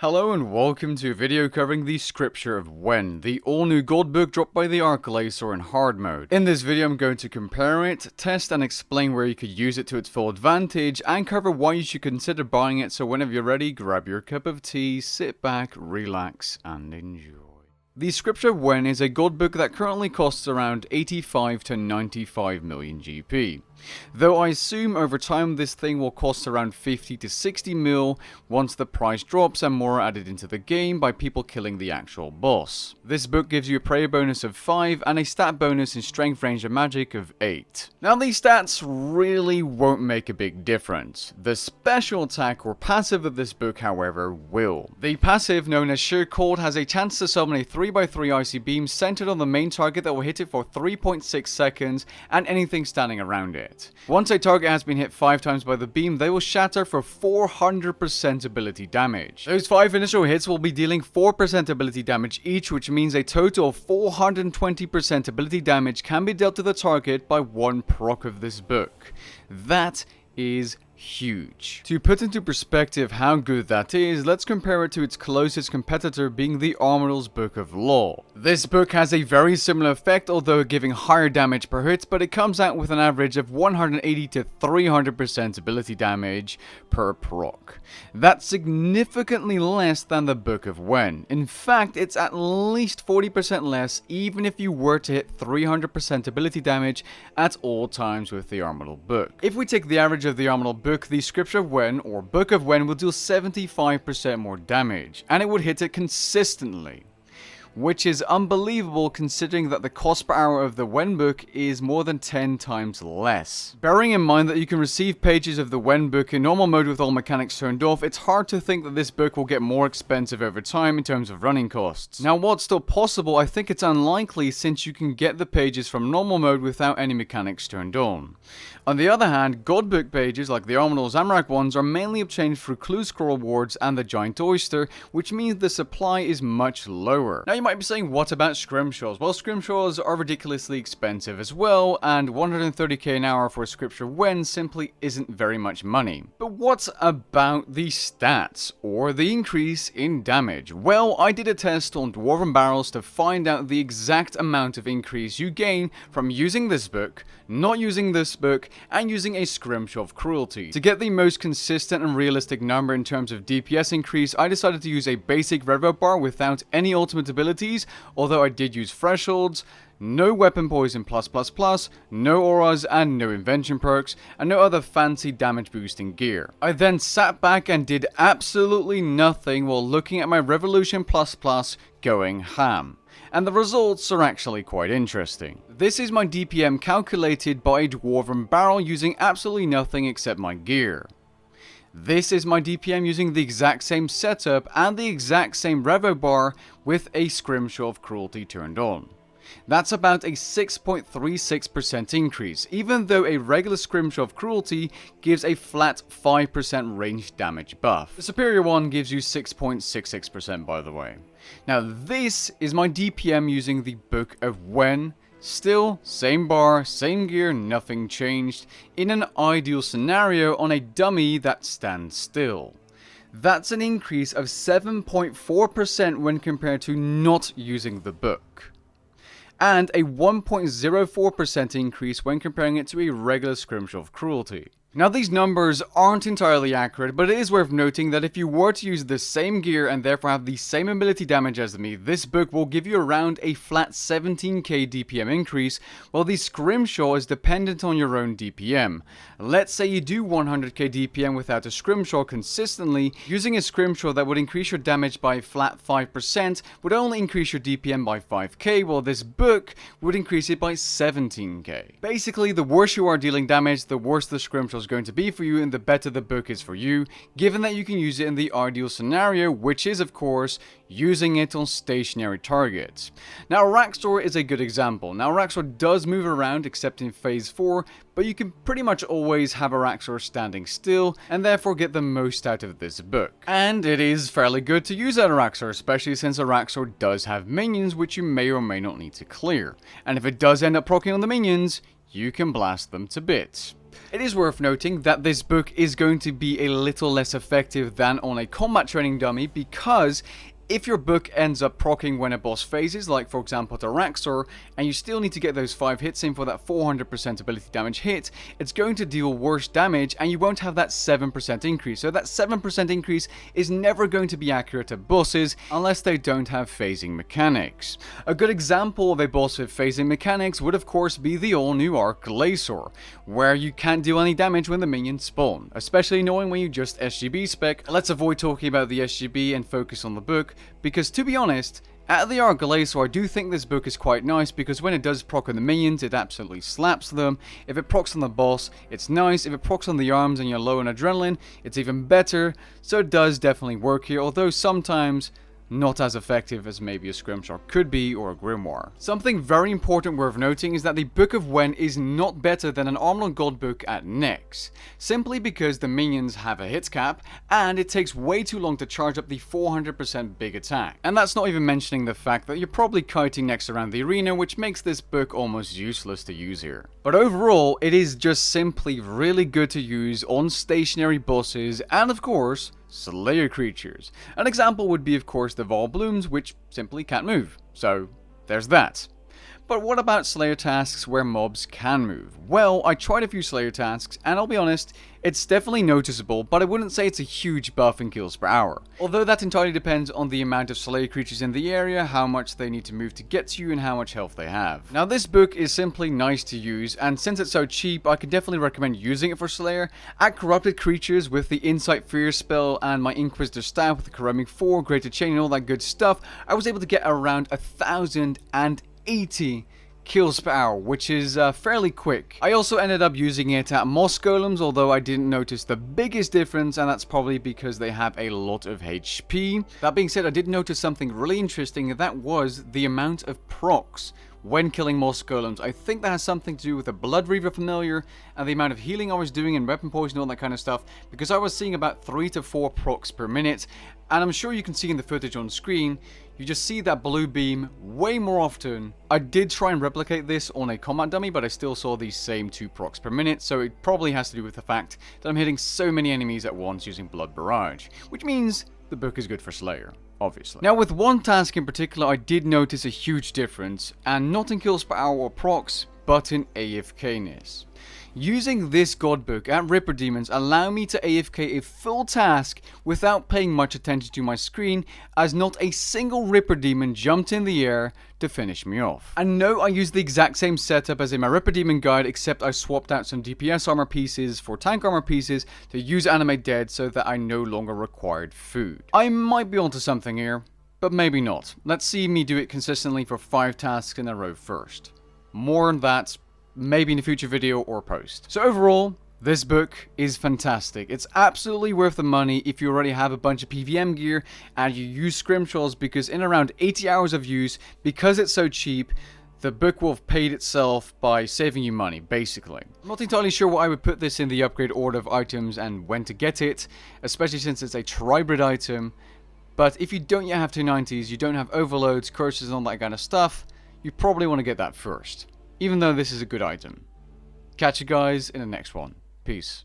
Hello and welcome to a video covering the Scripture of When, the all-new gold book dropped by the Archelator in hard mode. In this video I'm going to compare it, test and explain where you could use it to its full advantage, and cover why you should consider buying it, so whenever you're ready, grab your cup of tea, sit back, relax, and enjoy. The Scripture of When is a gold book that currently costs around 85 to 95 million GP. Though I assume over time this thing will cost around 50 to 60 mil once the price drops and more are added into the game by people killing the actual boss. This book gives you a prayer bonus of 5 and a stat bonus in strength, range and magic of 8. Now these stats really won't make a big difference. The special attack or passive of this book however will. The passive, known as Sheer Cold, has a chance to summon a 3x3 icy beam centered on the main target that will hit it for 3.6 seconds and anything standing around it. Once a target has been hit 5 times by the beam, they will shatter for 400% ability damage. Those 5 initial hits will be dealing 4% ability damage each, which means a total of 420% ability damage can be dealt to the target by one proc of this book. That is huge. To put into perspective how good that is, let's compare it to its closest competitor, being the Armadil's Book of Law. This book has a very similar effect, although giving higher damage per hit, but it comes out with an average of 180 to 300% ability damage per proc. That's significantly less than the Book of When. In fact, it's at least 40% less even if you were to hit 300% ability damage at all times with the Armadil book. If we take the average of the Armadil book, the Scripture of When, or Book of When, will deal 75% more damage, and it would hit it consistently. Which is unbelievable considering that the cost per hour of the When book is more than 10 times less. Bearing in mind that you can receive pages of the When book in normal mode with all mechanics turned off, it's hard to think that this book will get more expensive over time in terms of running costs. Now while it's still possible, I think it's unlikely since you can get the pages from normal mode without any mechanics turned on. On the other hand, gold book pages like the Armadil Zamorak ones are mainly obtained through clue scroll rewards and the Giant Oyster, which means the supply is much lower. Now you might be saying, what about scrimshaws? Well, scrimshaws are ridiculously expensive as well, and 130k an hour for a Scripture When simply isn't very much money. But what about the stats, or the increase in damage? Well, I did a test on Dwarven Barrels to find out the exact amount of increase you gain from using this book, not using this book, and using a Scrimshaw of Cruelty. To get the most consistent and realistic number in terms of DPS increase, I decided to use a basic revo bar without any ultimate abilities, although I did use thresholds, no weapon poison +++, no auras and no invention perks, and no other fancy damage boosting gear. I then sat back and did absolutely nothing while looking at my Revolution ++ going ham. And the results are actually quite interesting. This is my DPM calculated by a Dwarven Barrel using absolutely nothing except my gear. This is my DPM using the exact same setup and the exact same revo bar with a Scrimshaw of Cruelty turned on. That's about a 6.36% increase, even though a regular Scrimshaw of Cruelty gives a flat 5% range damage buff. The superior one gives you 6.66% by the way. Now this is my DPM using the Book of When. Still, same bar, same gear, nothing changed, in an ideal scenario on a dummy that stands still. That's an increase of 7.4% when compared to not using the book, and a 1.04% increase when comparing it to a regular Scrimshaw of Cruelty. Now these numbers aren't entirely accurate, but it is worth noting that if you were to use the same gear and therefore have the same ability damage as me, this book will give you around a flat 17k DPM increase, while the Scrimshaw is dependent on your own DPM. Let's say you do 100k DPM without a Scrimshaw consistently, using a Scrimshaw that would increase your damage by a flat 5% would only increase your DPM by 5k, while this book would increase it by 17k. Basically, the worse you are dealing damage, the worse the Scrimshaw is going to be for you and the better the book is for you, given that you can use it in the ideal scenario, which is of course using it on stationary targets. Now Raxor is a good example. Now Raxor does move around except in phase 4, but you can pretty much always have a Raxor standing still and therefore get the most out of this book. And it is fairly good to use that Raxor, especially since a Raxor does have minions which you may or may not need to clear. And if it does end up proccing on the minions, you can blast them to bits. It is worth noting that this book is going to be a little less effective than on a combat training dummy, because if your book ends up proccing when a boss phases, like for example to Raxor, and you still need to get those 5 hits in for that 400% ability damage hit, it's going to deal worse damage and you won't have that 7% increase. So that 7% increase is never going to be accurate at bosses unless they don't have phasing mechanics. A good example of a boss with phasing mechanics would of course be the all-new Arcalasaur, where you can't deal any damage when the minions spawn, especially annoying when you just SGB spec. Let's avoid talking about the SGB and focus on the book, because to be honest, out of the Arcalasaur, I do think this book is quite nice, because when it does proc on the minions, it absolutely slaps them. If it procs on the boss, it's nice. If it procs on the arms and you're low on adrenaline, it's even better. So it does definitely work here, although sometimes not as effective as maybe a Scrimshaw could be, or a Grimoire. Something very important worth noting is that the Book of Wen is not better than an Armored God book at Nex, simply because the minions have a hit cap, and it takes way too long to charge up the 400% big attack. And that's not even mentioning the fact that you're probably kiting Nex around the arena, which makes this book almost useless to use here. But overall, it is just simply really good to use on stationary bosses, and of course, Slayer creatures. An example would be of course the Vol Blooms, which simply can't move, so there's that. But what about Slayer tasks where mobs can move? Well, I tried a few Slayer tasks, and I'll be honest, it's definitely noticeable, but I wouldn't say it's a huge buff in kills per hour. Although that entirely depends on the amount of Slayer creatures in the area, how much they need to move to get to you, and how much health they have. Now this book is simply nice to use, and since it's so cheap, I could definitely recommend using it for Slayer. At Corrupted Creatures with the Insight Fear spell and my Inquisitor staff with the Corrupting 4, Greater Chain and all that good stuff, I was able to get around 1,080 kills per hour, which is fairly quick. I also ended up using it at Moss Golems, although I didn't notice the biggest difference, and that's probably because they have a lot of HP. That being said, I did notice something really interesting, and that was the amount of procs when killing Moss Golems. I think that has something to do with the Blood Reaver familiar and the amount of healing I was doing and weapon poison and all that kind of stuff, because I was seeing about 3 to 4 procs per minute, and I'm sure you can see in the footage on screen, you just see that blue beam way more often. I did try and replicate this on a combat dummy, but I still saw these same 2 procs per minute, so it probably has to do with the fact that I'm hitting so many enemies at once using Blood Barrage, which means the book is good for Slayer, obviously. Now with one task in particular, I did notice a huge difference, and not in kills per hour or procs, but in AFK-ness. Using this god book at Ripper Demons allow me to AFK a full task without paying much attention to my screen, as not a single Ripper Demon jumped in the air to finish me off. And no, I used the exact same setup as in my Ripper Demon guide, except I swapped out some DPS armor pieces for tank armor pieces to use Animate Dead so that I no longer required food. I might be onto something here, but maybe not. Let's see me do it consistently for 5 tasks in a row first. More on that maybe in a future video or post. So overall, this book is fantastic. It's absolutely worth the money if you already have a bunch of PVM gear and you use Scrimshaws, because in around 80 hours of use, because it's so cheap, the book will have paid itself by saving you money, basically. I'm not entirely sure why I would put this in the upgrade order of items and when to get it, especially since it's a tribrid item, but if you don't yet have 290s, you don't have overloads, curses and all that kind of stuff, you probably want to get that first, even though this is a good item. Catch you guys in the next one. Peace.